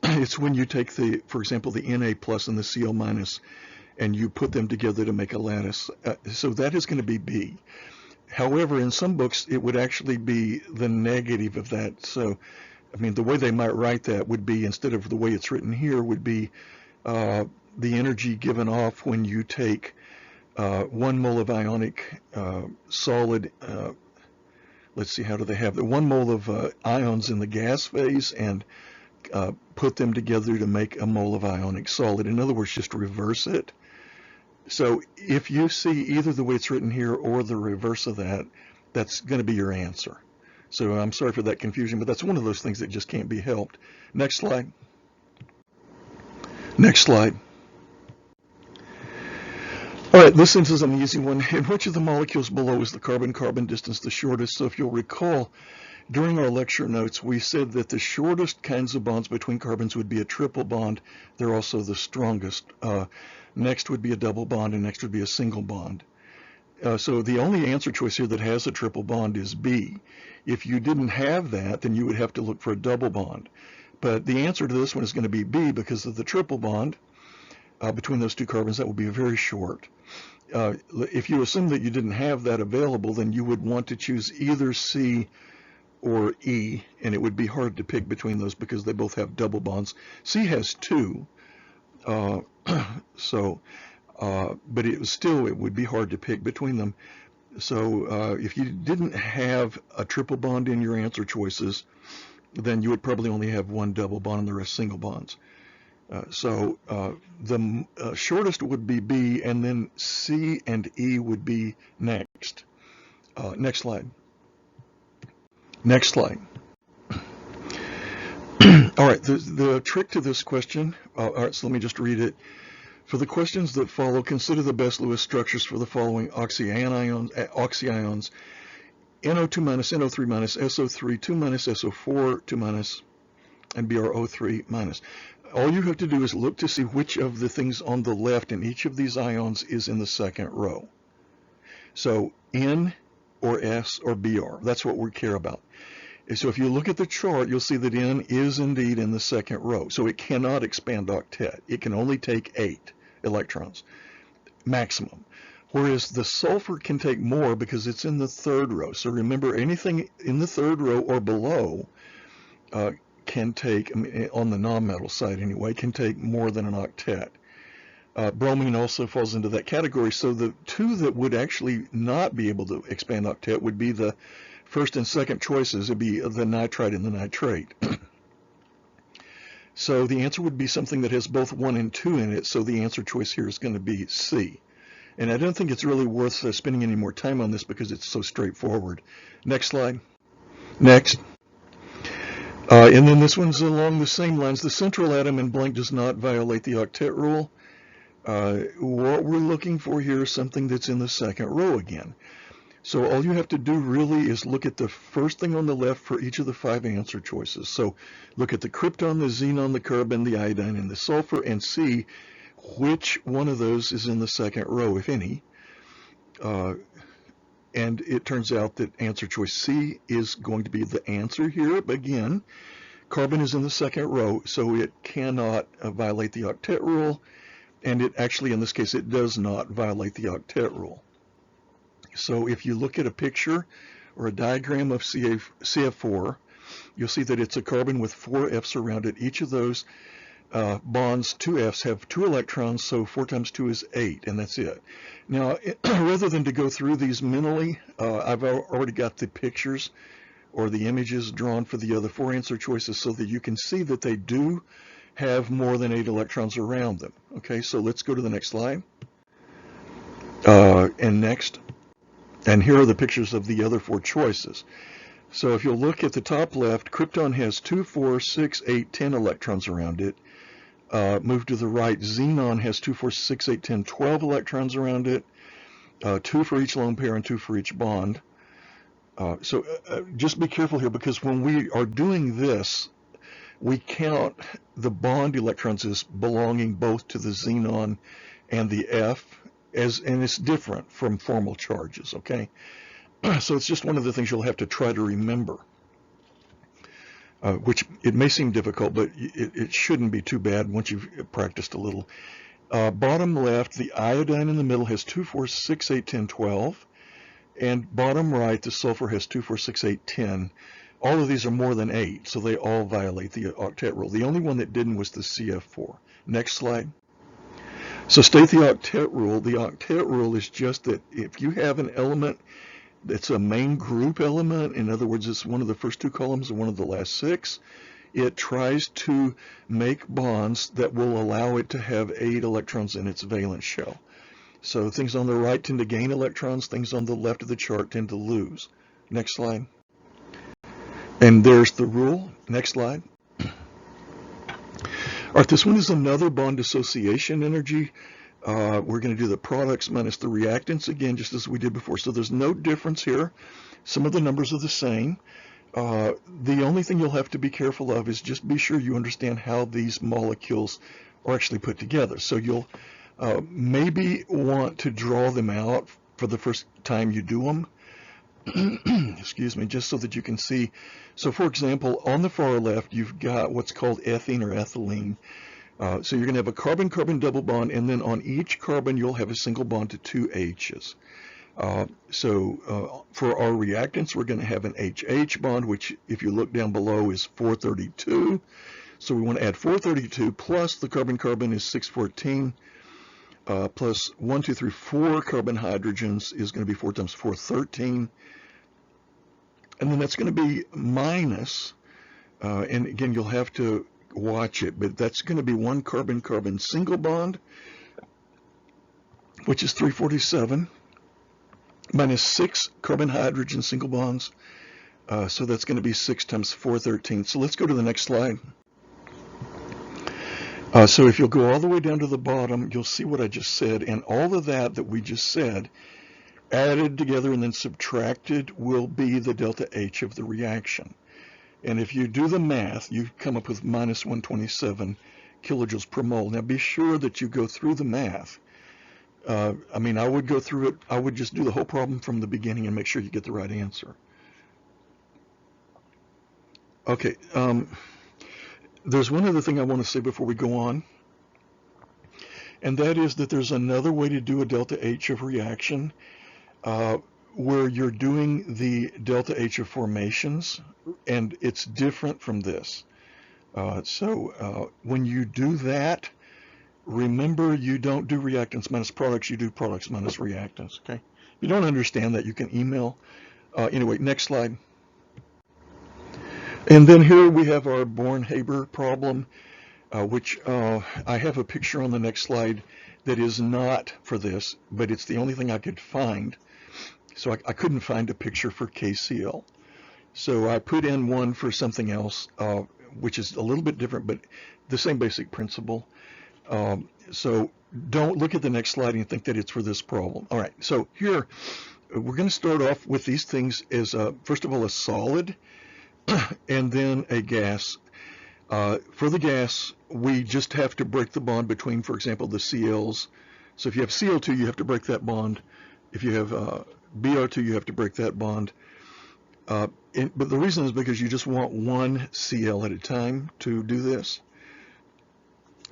it's when you take for example, the Na plus and the Cl minus, and you put them together to make a lattice. So that is going to be B. However, in some books, it would actually be the negative of that. So, I mean, the way they might write that would be, instead of the way it's written here, would be the energy given off when you take 1 mole of ionic solid. Let's see, how do they have the 1 mole of ions in the gas phase and put them together to make a mole of ionic solid. In other words, just reverse it. So if you see either the way it's written here or the reverse of that, that's going to be your answer. So I'm sorry for that confusion, but that's one of those things that just can't be helped. Next slide. Next slide. All right, this is an easy one. In which of the molecules below is the carbon-carbon distance the shortest? So if you'll recall, during our lecture notes, we said that the shortest kinds of bonds between carbons would be a triple bond. They're also the strongest. Next would be a double bond, and next would be a single bond. So the only answer choice here that has a triple bond is B. If you didn't have that, then you would have to look for a double bond. But the answer to this one is going to be B because of the triple bond between those two carbons. That would be very short. If you assume that you didn't have that available, then you would want to choose either C or E, and it would be hard to pick between those because they both have double bonds. C has two, but it would be hard to pick between them. So if you didn't have a triple bond in your answer choices, then you would probably only have one double bond and the rest single bonds. The shortest would be B, and then C and E would be next. Next slide. Next slide. All right, the trick to this question, all right, so let me just read it. For the questions that follow, consider the best Lewis structures for the following oxyanions, NO2 minus, NO3 minus, SO3, 2 minus, SO4, 2 minus, and BrO3 minus. All you have to do is look to see which of the things on the left in each of these ions is in the second row. So N or S or Br, that's what we care about. So if you look at the chart, you'll see that N is indeed in the second row. So it cannot expand octet. It can only take 8 electrons, maximum. Whereas the sulfur can take more because it's in the third row. So remember, anything in the third row or below can take, on the nonmetal side anyway, can take more than an octet. Bromine also falls into that category. So the two that would actually not be able to expand octet would be the first and second choices. It'd be the nitrite and the nitrate. So the answer would be something that has both 1 and 2 in it. So the answer choice here is going to be C. And I don't think it's really worth spending any more time on this because it's so straightforward. Next slide. Next. And then this one's along the same lines. The central atom in blank does not violate the octet rule. What we're looking for here is something that's in the second row again. So all you have to do really is look at the first thing on the left for each of the 5 answer choices. So look at the krypton, the xenon, the carbon, the iodine, and the sulfur, and see which one of those is in the second row, if any. And it turns out that answer choice C is going to be the answer here. But again, carbon is in the second row, so it cannot violate the octet rule. And it actually, in this case, it does not violate the octet rule. So if you look at a picture or a diagram of CF4, you'll see that it's a carbon with 4 Fs around it. Each of those bonds, 2 Fs, have 2 electrons, so 4 times 2 is 8, and that's it. Now, rather than to go through these mentally, I've already got the pictures or the images drawn for the other 4 answer choices so that you can see that they do have more than 8 electrons around them. Okay, so let's go to the next slide. And next. And here are the pictures of the other 4 choices. So if you'll look at the top left, krypton has 2, 4, 6, 8, 10 electrons around it. Move to the right, xenon has 2, 4, 6, 8, 10, 12 electrons around it. 2 for each lone pair and 2 for each bond. So just be careful here, because when we are doing this, we count the bond electrons as belonging both to the xenon and the F, and it's different from formal charges, okay? So it's just one of the things you'll have to try to remember, which it may seem difficult, but it shouldn't be too bad once you've practiced a little. Bottom left, the iodine in the middle has 2, 4, 6, 8, 10, 12. And bottom right, the sulfur has 2, 4, 6, 8, 10. All of these are more than 8, so they all violate the octet rule. The only one that didn't was the CF4. Next slide. So state the octet rule. The octet rule is just that if you have an element that's a main group element, in other words, it's one of the first 2 columns and one of the last 6, it tries to make bonds that will allow it to have 8 electrons in its valence shell. So things on the right tend to gain electrons, things on the left of the chart tend to lose. Next slide. And there's the rule. Next slide. All right, this one is another bond dissociation energy. We're going to do the products minus the reactants again, just as we did before. So there's no difference here. Some of the numbers are the same. The only thing you'll have to be careful of is just be sure you understand how these molecules are actually put together. So you'll maybe want to draw them out for the first time you do them. Excuse me, just so that you can see. So for example, on the far left, you've got what's called ethene or ethylene. So you're going to have a carbon-carbon double bond, and then on each carbon, you'll have a single bond to two H's. For our reactants, we're going to have an HH bond, which if you look down below is 432. So we want to add 432 plus the carbon-carbon is 614. Plus 1, 2, 3, 4 carbon hydrogens is going to be 4 times 4, 13. And then that's going to be minus, and again, you'll have to watch it, but that's going to be 1 carbon-carbon single bond, which is 347, minus 6 carbon hydrogen single bonds. So that's going to be 6 times 413. So let's go to the next slide. So if you'll go all the way down to the bottom, you'll see what I just said, and all of that we just said added together and then subtracted will be the delta H of the reaction. And if you do the math, you come up with minus 127 kilojoules per mole. Now be sure that you go through the math. I mean, I would go through it. I would just do the whole problem from the beginning and make sure you get the right answer. Okay. There's one other thing I want to say before we go on, and that is that there's another way to do a delta H of reaction where you're doing the delta H of formations, and it's different from this. When you do that, remember you don't do reactants minus products, you do products minus reactants, okay? If you don't understand that, you can email. Anyway, next slide. And then here we have our Born-Haber problem, which I have a picture on the next slide that is not for this, but it's the only thing I could find. So I couldn't find a picture for KCl. So I put in one for something else, which is a little bit different, but the same basic principle. So don't look at the next slide and think that it's for this problem. All right, so here we're going to start off with these things as, first of all, a solid and then a gas. For the gas, we just have to break the bond between, for example, the Cl's. So if you have Cl2, you have to break that bond. If you have Br2, you have to break that bond. But the reason is because you just want one Cl at a time to do this.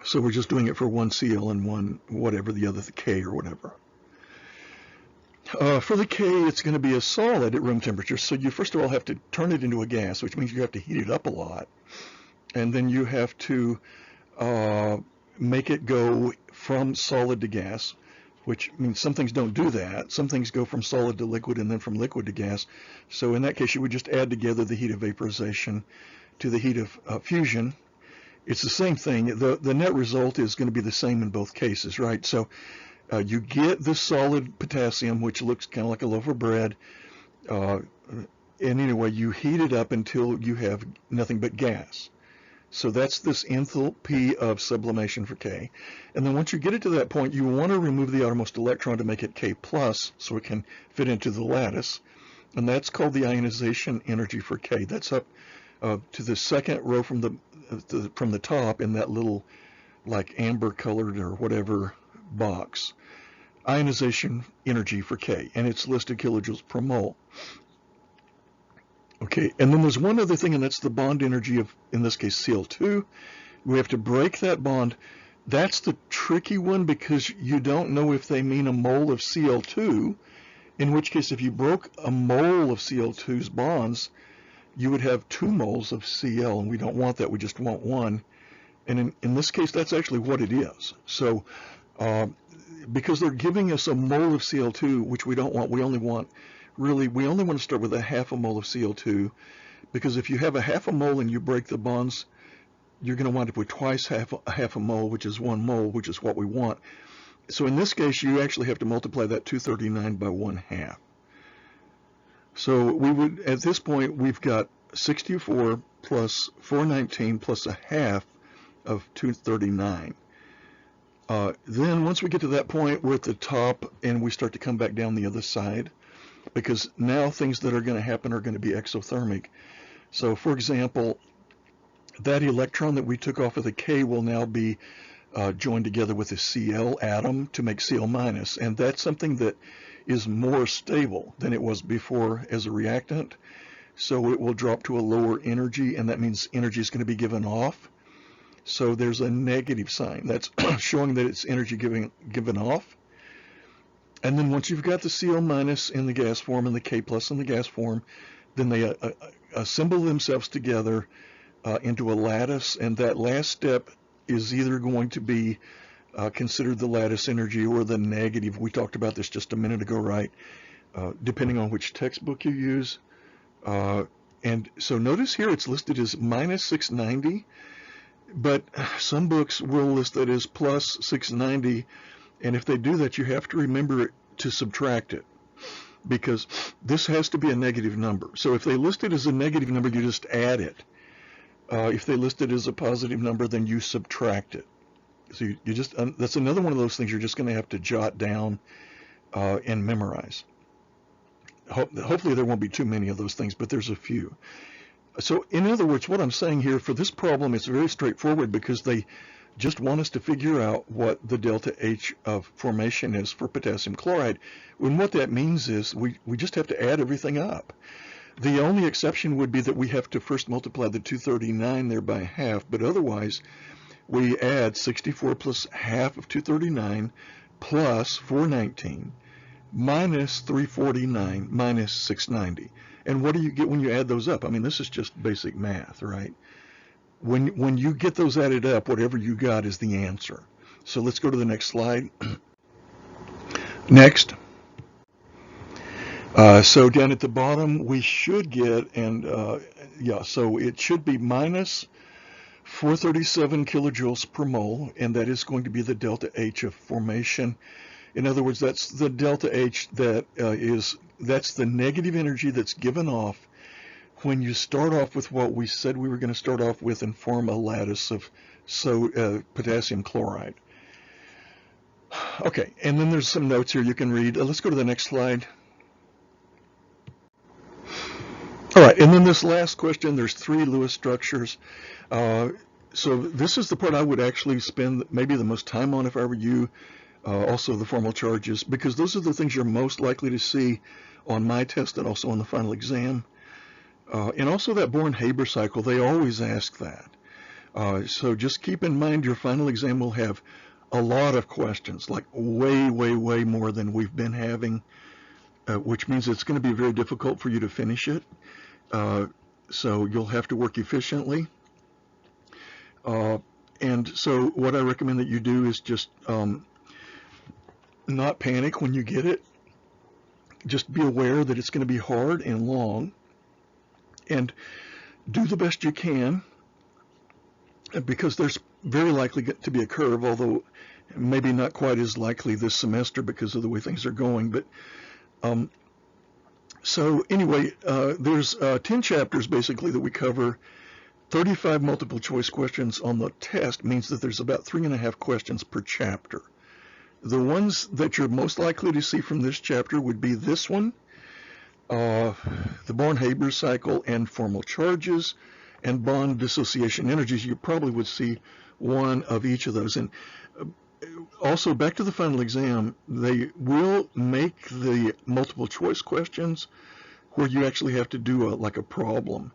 So we're just doing it for one Cl and one whatever, the other, the K or whatever. For the K, it's going to be a solid at room temperature. So you first of all have to turn it into a gas, which means you have to heat it up a lot. And then you have to make it go from solid to gas, which means some things don't do that. Some things go from solid to liquid and then from liquid to gas. So in that case, you would just add together the heat of vaporization to the heat of fusion. It's the same thing. The net result is going to be the same in both cases, right? So you get the solid potassium, which looks kind of like a loaf of bread. And anyway, you heat it up until you have nothing but gas. So that's this enthalpy of sublimation for K. And then once you get it to that point, you want to remove the outermost electron to make it K+, so it can fit into the lattice. And that's called the ionization energy for K. That's up to the second row from the top in that little like amber colored or whatever box. Ionization energy for K, and it's listed kilojoules per mole. Okay, and then there's one other thing, and that's the bond energy of, in this case, Cl2. We have to break that bond. That's the tricky one because you don't know if they mean a mole of Cl2, in which case if you broke a mole of Cl2's bonds, you would have 2 moles of Cl, and we don't want that. We just want 1. And in this case, that's actually what it is. So because they're giving us a mole of Cl2, which we don't want, we only want to start with a half a mole of Cl2, because if you have a half a mole and you break the bonds, you're going to wind up with twice half a mole, which is 1 mole, which is what we want. So in this case, you actually have to multiply that 239 by 1/2. So we would, at this point, we've got 64 plus 419 plus 1/2 of 239. Then once we get to that point, we're at the top and we start to come back down the other side, because now things that are going to happen are going to be exothermic. So for example, that electron that we took off of the K will now be joined together with a Cl atom to make Cl minus, and that's something that is more stable than it was before as a reactant. So it will drop to a lower energy, and that means energy is going to be given off. So there's a negative sign that's showing that it's energy given off. And then once you've got the Cl minus in the gas form and the K plus in the gas form, then they assemble themselves together into a lattice, and that last step is either going to be considered the lattice energy or the negative. We talked about this just a minute ago, right? Depending on which textbook you use. And so notice here it's listed as minus 690, but some books will list it as plus 690, and if they do that, you have to remember to subtract it, because this has to be a negative number. So if they list it as a negative number, you just add it. If they list it as a positive number, then you subtract it. So you just, that's another one of those things you're just going to have to jot down and memorize. Hopefully there won't be too many of those things, but there's a few. So in other words, what I'm saying here for this problem is very straightforward, because they just want us to figure out what the delta H of formation is for potassium chloride. When what that means is we just have to add everything up. The only exception would be that we have to first multiply the 239 there by 1/2, but otherwise we add 64 plus 1/2 of 239 plus 419 minus 349 minus 690. And what do you get when you add those up? I mean, this is just basic math, right? When you get those added up, whatever you got is the answer. So let's go to the next slide. Next. So down at the bottom, we should get, and so it should be minus 437 kilojoules per mole, and that is going to be the delta H of formation. In other words, that's the delta H that that's the negative energy that's given off when you start off with what we said we were going to start off with and form a lattice of potassium chloride. Okay, and then there's some notes here you can read. Let's go to the next slide. All right, and then this last question, there's 3 Lewis structures. So this is the part I would actually spend maybe the most time on if I were you. Also the formal charges, because those are the things you're most likely to see on my test and also on the final exam. And also that Born-Haber cycle, they always ask that. So just keep in mind your final exam will have a lot of questions, like way, way, way more than we've been having, which means it's going to be very difficult for you to finish it. So you'll have to work efficiently. And so what I recommend that you do is just not panic when you get it. Just be aware that it's going to be hard and long, and do the best you can, because there's very likely to be a curve, although maybe not quite as likely this semester because of the way things are going. But so anyway, there's 10 chapters basically that we cover. 35 multiple choice questions on the test means that there's about 3.5 questions per chapter. The ones that you're most likely to see from this chapter would be this one, the Born-Haber cycle and formal charges, and bond dissociation energies. You probably would see one of each of those. And also, back to the final exam, they will make the multiple choice questions where you actually have to do like a problem,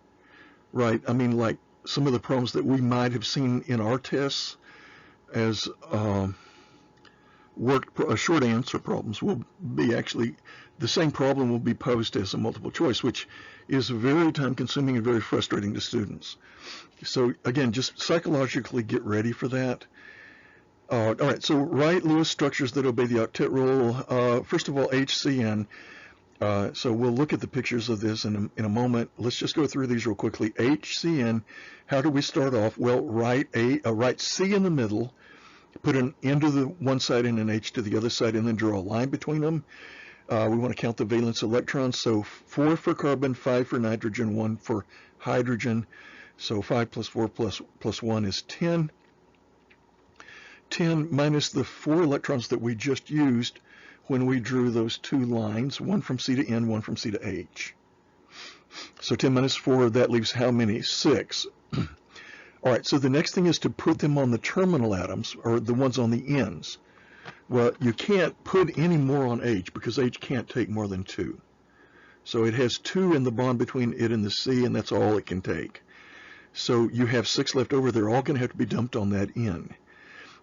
right? I mean, like some of the problems that we might have seen in our tests as short answer problems will be actually, the same problem will be posed as a multiple choice, which is very time consuming and very frustrating to students. So again, just psychologically get ready for that. All right, so write Lewis structures that obey the octet rule. First of all, HCN. So we'll look at the pictures of this in a moment. Let's just go through these real quickly. HCN, how do we start off? Well, write C in the middle, put an N to the one side and an H to the other side, and then draw a line between them. We want to count the valence electrons, so 4 for carbon, 5 for nitrogen, 1 for hydrogen. So 5 plus 4 plus 1 is 10. 10 minus the 4 electrons that we just used when we drew those two lines, one from C to N, one from C to H. So 10 minus 4, that leaves how many? 6. All right, so the next thing is to put them on the terminal atoms, or the ones on the ends. Well, you can't put any more on H because H can't take more than 2. So it has 2 in the bond between it and the C, and that's all it can take. So you have 6 left over. They're all going to have to be dumped on that N.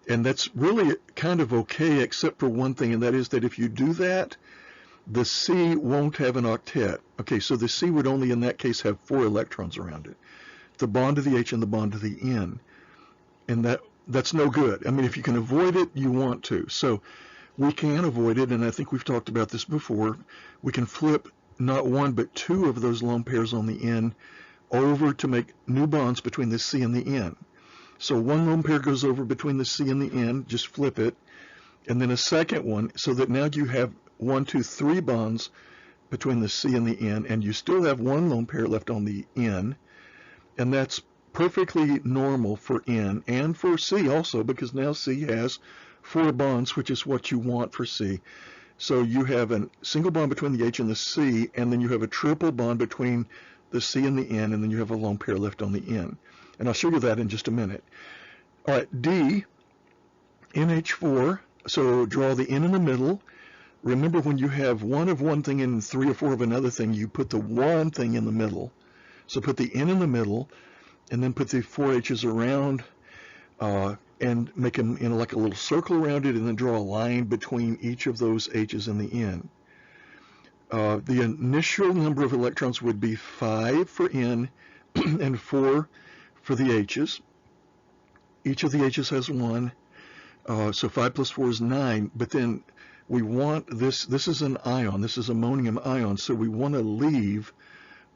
And that's really kind of okay, except for one thing, and that is that if you do that, the C won't have an octet. Okay, so the C would only in that case have 4 electrons around it. The bond to the H and the bond to the N. And that's no good. I mean, if you can avoid it, you want to. So we can avoid it, and I think we've talked about this before. We can flip not 1 but 2 of those lone pairs on the N over to make new bonds between the C and the N. So one lone pair goes over between the C and the N, just flip it, and then a second one, so that now you have 1, 2, 3 bonds between the C and the N, and you still have one lone pair left on the N, and that's perfectly normal for N and for C also, because now C has 4 bonds, which is what you want for C. So you have a single bond between the H and the C, and then you have a triple bond between the C and the N, and then you have a lone pair left on the N. And I'll show you that in just a minute. All right, D, NH4, so draw the N in the middle. Remember, when you have 1 of one thing and 3 or 4 of another thing, you put the one thing in the middle. So put the N in the middle, and then put the 4 H's around, and make them in like a little circle around it, and then draw a line between each of those H's and the N. The initial number of electrons would be 5 for N and 4 for the H's. Each of the H's has 1, so 5 plus 4 is 9, but then we want this is an ion, this is ammonium ion, so we want to leave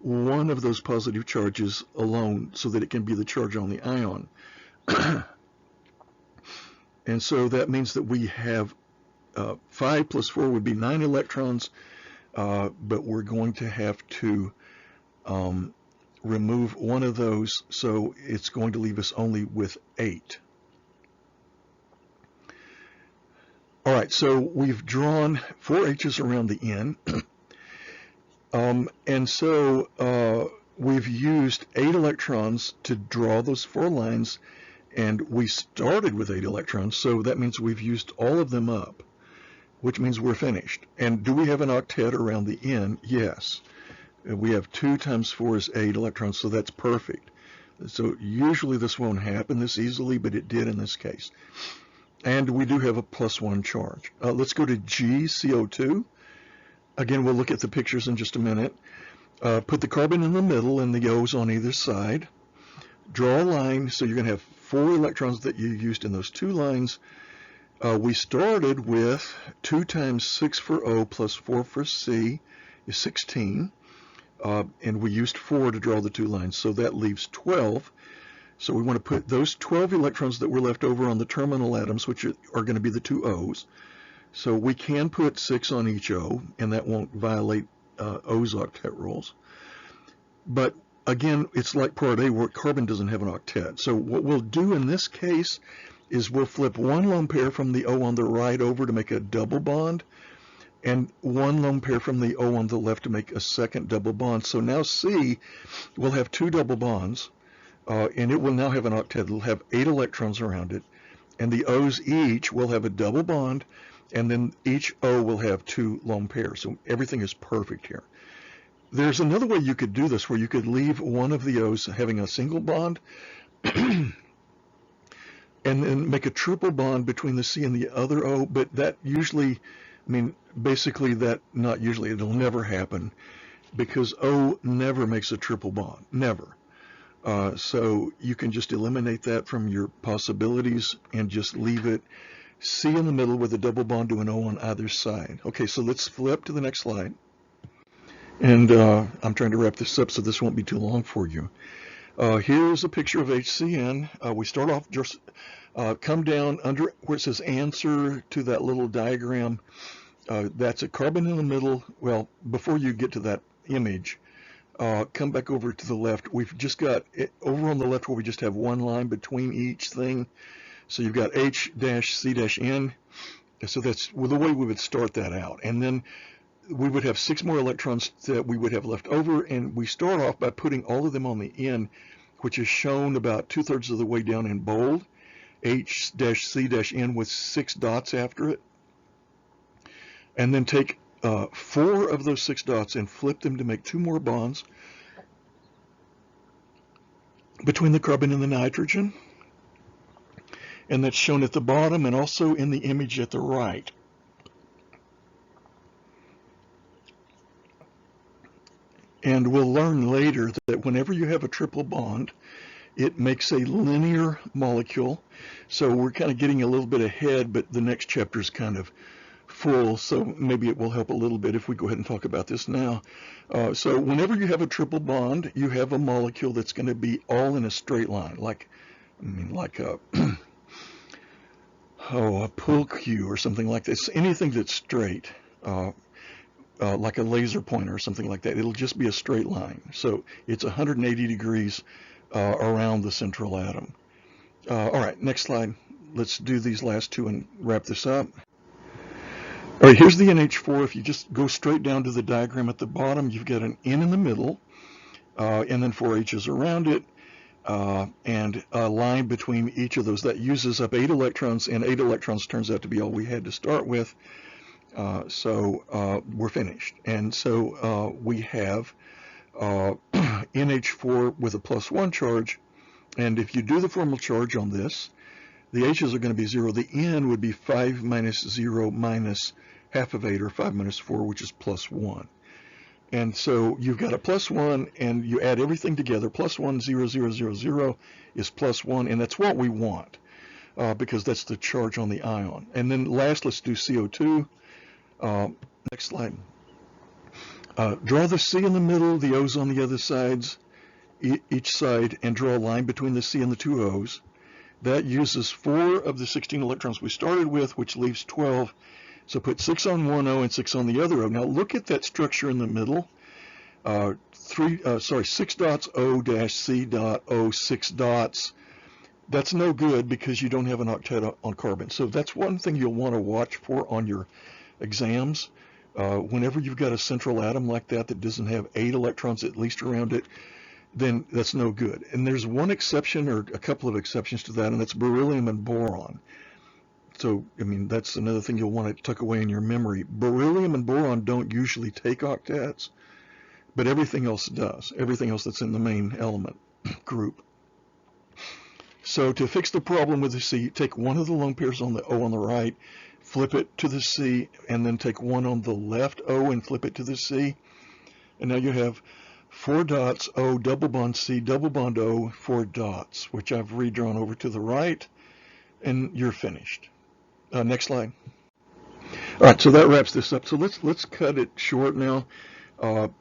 one of those positive charges alone so that it can be the charge on the ion. And so that means that we have 5 plus 4 would be 9 electrons, but we're going to have to remove one of those, so it's going to leave us only with 8. All right, so we've drawn 4 H's around the N, and so we've used 8 electrons to draw those 4 lines, and we started with 8 electrons, so that means we've used all of them up, which means we're finished. And do we have an octet around the N? Yes. We have 2 times 4 is 8 electrons, so that's perfect. So usually this won't happen this easily, but it did in this case. And we do have a +1 charge. Let's go to G, CO2. Again, we'll look at the pictures in just a minute. Put the carbon in the middle and the O's on either side. Draw a line, so you're going to have 4 electrons that you used in those 2 lines. We started with 2 times 6 for O plus 4 for C is 16. And we used 4 to draw the 2 lines, so that leaves 12. So we want to put those 12 electrons that were left over on the terminal atoms, which are going to be the 2 O's. So we can put 6 on each O, and that won't violate O's octet rules. But again, it's like part A where carbon doesn't have an octet. So what we'll do in this case is we'll flip 1 lone pair from the O on the right over to make a double bond, and 1 lone pair from the O on the left to make a second double bond. So now C will have 2 double bonds, and it will now have an octet. It'll have 8 electrons around it, and the O's each will have a double bond, and then each O will have 2 lone pairs. So everything is perfect here. There's another way you could do this, where you could leave one of the O's having a single bond, and then make a triple bond between the C and the other O, but that usually, I mean, basically that, not usually, it'll never happen, because O never makes a triple bond, never. So you can just eliminate that from your possibilities and just leave it C in the middle with a double bond to an O on either side. Okay, so let's flip to the next slide. And I'm trying to wrap this up so this won't be too long for you. Here's a picture of HCN. We start off just come down under where it says answer to that little diagram. That's a carbon in the middle. Well, before you get to that image, come back over to the left. We've just got it over on the left where we just have one line between each thing. So you've got H-C-N. So that's the way we would start that out. And then we would have 6 more electrons that we would have left over. And we start off by putting all of them on the end, which is shown about 2/3 of the way down in bold. H-C-N with 6 dots after it. And then take 4 of those 6 dots and flip them to make 2 more bonds between the carbon and the nitrogen. And that's shown at the bottom and also in the image at the right. And we'll learn later that whenever you have a triple bond, it makes a linear molecule. So we're kind of getting a little bit ahead, but the next chapter is kind of full, so maybe it will help a little bit if we go ahead and talk about this now. So whenever you have a triple bond, you have a molecule that's going to be all in a straight line, like a a pull cue or something like this. Anything that's straight, like a laser pointer or something like that, it'll just be a straight line. So it's 180 degrees around the central atom. All right, next slide. Let's do these last 2 and wrap this up. All right, here's the NH4. If you just go straight down to the diagram at the bottom, you've got an N in the middle, and then 4 H's around it, and a line between each of those. That uses up 8 electrons, and 8 electrons turns out to be all we had to start with. So we're finished. And so we have NH4 with a +1 charge, and if you do the formal charge on this, the H's are going to be 0. The N would be 5 minus 0 minus half of 8, or 5 minus 4, which is +1. And so you've got a +1, and you add everything together. +1, 0, 0, 0, 0 is +1, and that's what we want, because that's the charge on the ion. And then last, let's do CO2. Next slide. Draw the C in the middle, the O's on the other sides, each side, and draw a line between the C and the 2 O's. That uses 4 of the 16 electrons we started with, which leaves 12. So put 6 on one O and 6 on the other O. Now look at that structure in the middle. 6 dots O dash C dot O, 6 dots. That's no good because you don't have an octet on carbon. So that's one thing you'll want to watch for on your exams. Whenever you've got a central atom like that that doesn't have 8 electrons at least around it, then that's no good. And there's one exception, or a couple of exceptions to that, and that's beryllium and boron. So, I mean, that's another thing you'll want to tuck away in your memory. Beryllium and boron don't usually take octets, but everything else does. Everything else that's in the main element group. So to fix the problem with the C, take one of the lone pairs on the O on the right, flip it to the C, and then take one on the left O and flip it to the C. And now you have 4 dots, O, double bond C, double bond O, 4 dots, which I've redrawn over to the right, and you're finished. Next slide. All right, so that wraps this up. So let's cut it short now,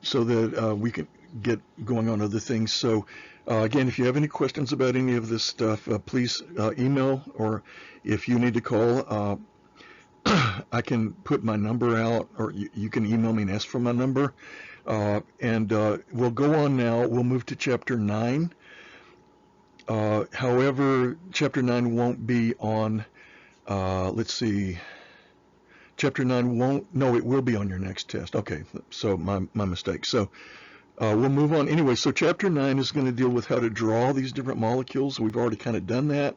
so that we can get going on other things. So again, if you have any questions about any of this stuff, please email, or if you need to call, I can put my number out, or you can email me and ask for my number. And we'll go on now. We'll move to Chapter 9. However, Chapter 9 won't be on, let's see, Chapter 9 won't, no, it will be on your next test. Okay, so my mistake. So we'll move on. Anyway, so Chapter 9 is going to deal with how to draw these different molecules. We've already kind of done that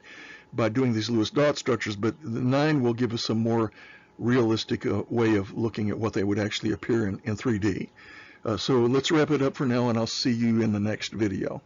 by doing these Lewis dot structures, but the 9 will give us a more realistic way of looking at what they would actually appear in 3D. So let's wrap it up for now, and I'll see you in the next video.